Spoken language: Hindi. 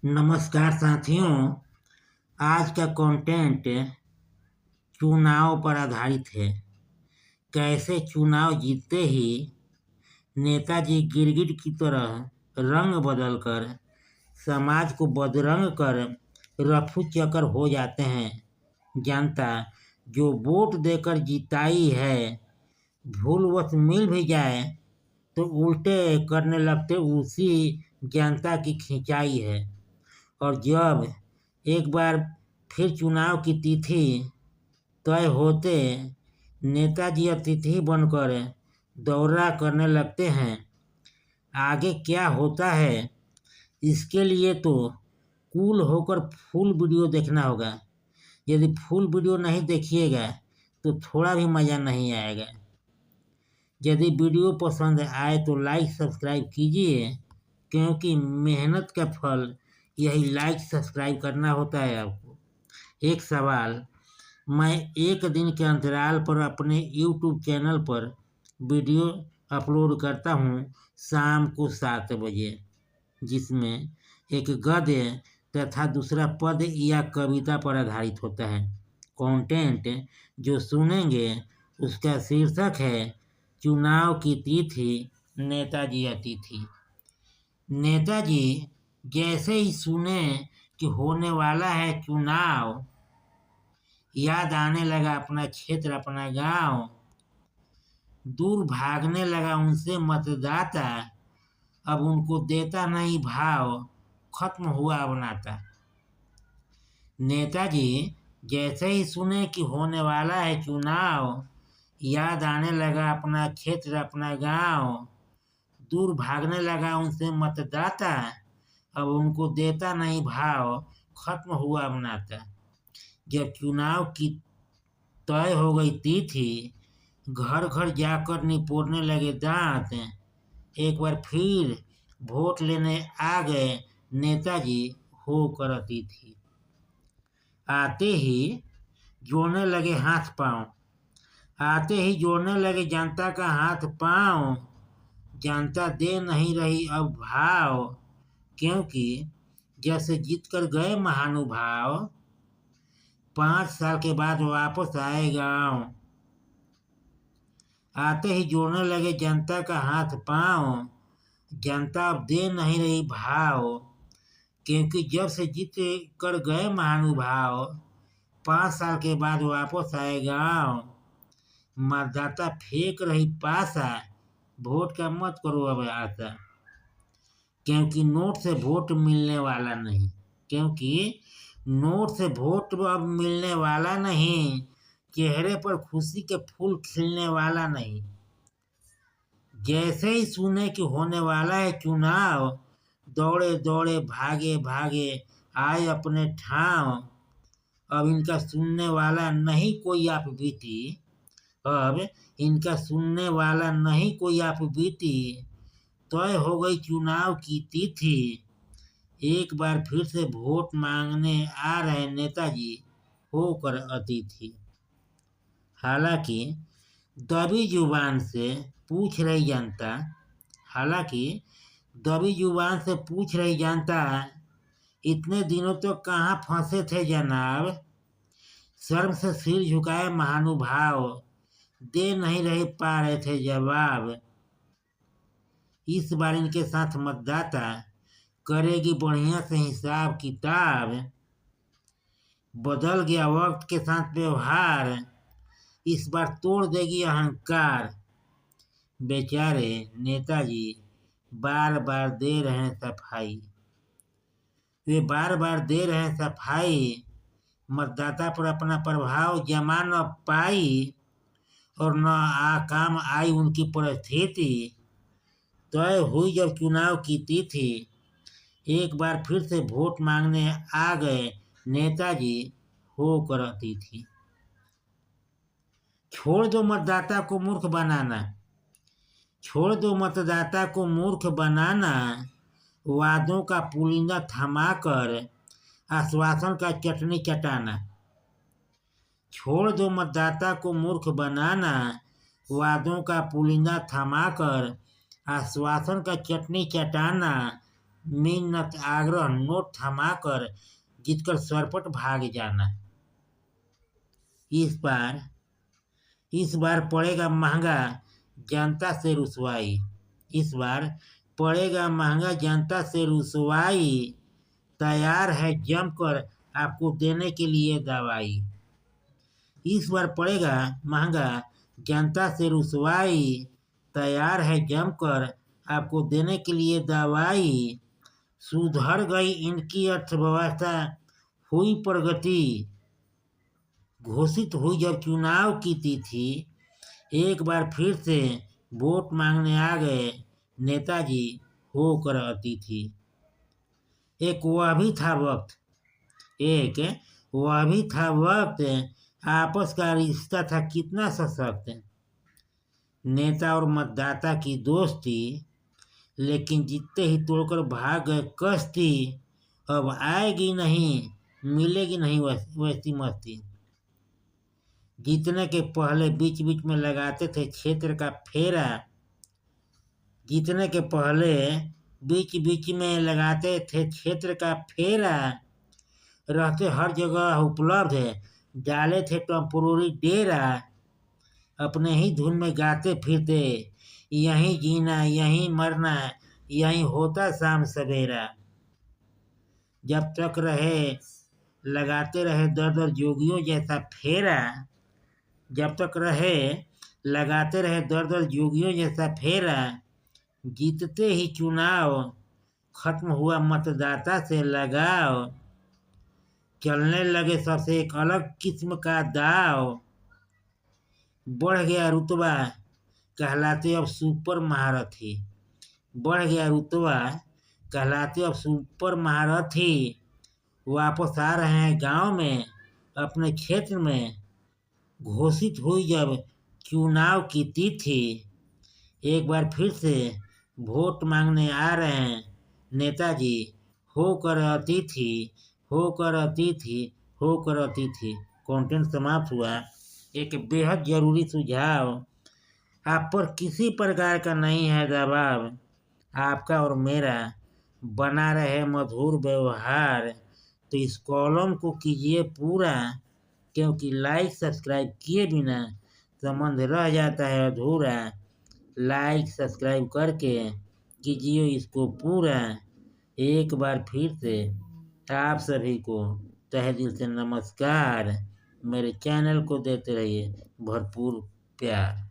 नमस्कार साथियों। आज का कंटेंट चुनाव पर आधारित है। कैसे चुनाव जीतते ही नेताजी गिरगिट की तरह रंग बदलकर समाज को बदरंग कर रफू चक्कर हो जाते हैं। जनता जो वोट देकर जिताई है, भूलवश मिल भी जाए तो उल्टे करने लगते उसी जनता की खिंचाई है। और जब एक बार फिर चुनाव की तिथि तय होते नेताजी अतिथि बनकर दौरा करने लगते हैं। आगे क्या होता है इसके लिए तो कूल होकर फुल वीडियो देखना होगा। यदि फुल वीडियो नहीं देखिएगा तो थोड़ा भी मज़ा नहीं आएगा। यदि वीडियो पसंद आए तो लाइक सब्सक्राइब कीजिए, क्योंकि मेहनत का फल यही लाइक सब्सक्राइब करना होता है आपको। एक सवाल, मैं एक दिन के अंतराल पर अपने YouTube चैनल पर वीडियो अपलोड करता हूँ शाम को 7 बजे, जिसमें एक गद्य तथा दूसरा पद या कविता पर आधारित होता है। कंटेंट जो सुनेंगे उसका शीर्षक है चुनाव की तिथि नेताजी अतिथि। नेताजी जैसे ही सुने कि होने वाला है चुनाव, याद आने लगा अपना क्षेत्र, अपना गांव। दूर भागने लगा उनसे मतदाता, अब उनको देता नहीं भाव, खत्म हुआ अब नाता। नेताजी जैसे ही सुने कि होने वाला है चुनाव, याद आने लगा अपना क्षेत्र, अपना गांव। दूर भागने लगा उनसे मतदाता, अब उनको देता नहीं भाव, खत्म हुआ अब नाता। जब चुनाव की तय हो गई तिथि, घर घर जाकर निपोरने लगे दांत। एक बार फिर वोट लेने आ गए नेताजी होकर अतिथि। आते ही जोड़ने लगे हाथ पांव, आते ही जोड़ने लगे जनता का हाथ पांव। जनता दे नहीं रही अब भाव, क्योंकि जैसे जीत कर गए महानुभाव, 5 साल के बाद वापस आए गांव। आते ही जोड़ने लगे जनता का हाथ पांव, जनता अब दे नहीं रही भाव, क्योंकि जब से जीत कर गए महानुभाव, 5 साल के बाद वापस आए गांव। मतदाता फेंक रही पासा, वोट का मत करो अब आशा, क्योंकि नोट से वोट मिलने वाला नहीं। क्योंकि नोट से वोट अब मिलने वाला नहीं, चेहरे पर खुशी के फूल खिलने वाला नहीं। जैसे ही सुने कि होने वाला है चुनाव, दौड़े दौड़े भागे भागे आए अपने ठाव। अब इनका सुनने वाला नहीं कोई आप बीती, अब इनका सुनने वाला नहीं कोई आप बीती। तय हो गई चुनाव की तिथि, एक बार फिर से वोट मांगने आ रहे नेताजी होकर अतिथि। हालांकि दबी जुबान से पूछ रही जनता, इतने दिनों तो कहाँ फंसे थे जनाब। शर्म से सिर झुकाए महानुभाव, दे नहीं रहे पा रहे थे जवाब। इस बार इनके साथ मतदाता करेगी बढ़िया से हिसाब किताब। बदल गया वक्त के साथ व्यवहार, इस बार तोड़ देगी अहंकार। बेचारे नेताजी बार बार दे रहे हैं सफाई, वे बार बार दे रहे हैं सफाई। मतदाता पर अपना प्रभाव जमा न पाई, और न काम आई उनकी परिस्थिति। तय हुई जब चुनाव की तिथि, एक बार फिर से वोट मांगने आ गए नेताजी होकर अतिथि। छोड़ दो मतदाता को मूर्ख बनाना, छोड़ दो मतदाता को मूर्ख बनाना। वादों का पुलिंदा थमाकर आश्वासन का चटनी चटाना। छोड़ दो मतदाता को मूर्ख बनाना, वादों का पुलिंदा थमाकर आश्वासन का चटनी चटाना। मिन्नत आग्रह नोट थमाकर जीतकर सरपट भाग जाना। इस बार पड़ेगा महंगा जनता से रुसवाई। इस बार पड़ेगा महंगा जनता से रुसवाई, तैयार है जमकर आपको देने के लिए दवाई। इस बार पड़ेगा महंगा जनता से रुसवाई, तैयार है जमकर आपको देने के लिए दवाई। सुधर गई इनकी अर्थव्यवस्था, हुई प्रगति। घोषित हुई जब चुनाव की तिथि, एक बार फिर से वोट मांगने आ गए नेताजी होकर अतिथि। एक वह भी था वक्त, आपस का रिश्ता था कितना सशक्त। नेता और मतदाता की दोस्ती, लेकिन जीतते ही तोड़कर भाग गए कश्ती। अब आएगी नहीं, मिलेगी नहीं वैसी मस्ती। जीतने के पहले बीच बीच में लगाते थे क्षेत्र का फेरा। जीतने के पहले बीच बीच में लगाते थे क्षेत्र का फेरा। रहते हर जगह उपलब्ध, डाले थे टेम्पोररी डेरा। अपने ही धुन में गाते फिरते, यहीं जीना यहीं मरना, यहीं होता शाम सवेरा। जब तक रहे लगाते रहे दर दर जोगियों जैसा फेरा। जब तक रहे लगाते रहे दर दर जोगियों जैसा फेरा। जीतते ही चुनाव, खत्म हुआ मतदाता से लगाव। चलने लगे सबसे एक अलग किस्म का दाव। बढ़ गया रुतबा, कहलाते अब सुपर महारथी। बढ़ गया रुतबा, कहलाते अब सुपर महारथी। वापस आ रहे हैं गांव में, अपने क्षेत्र में। घोषित हुई जब चुनाव की तिथि, एक बार फिर से वोट मांगने आ रहे हैं नेताजी होकर अतिथि, होकर अतिथि, होकर अतिथि। कंटेंट समाप्त हुआ। एक बेहद जरूरी सुझाव, आप पर किसी प्रकार का नहीं है दबाव। आपका और मेरा बना रहे मधुर व्यवहार, तो इस कॉलम को कीजिए पूरा, क्योंकि लाइक सब्सक्राइब किए बिना संबंध रह जाता है अधूरा। लाइक सब्सक्राइब करके कीजिए इसको पूरा। एक बार फिर से आप सभी को तहे दिल से नमस्कार। मेरे चैनल को देते रहिए भरपूर प्यार।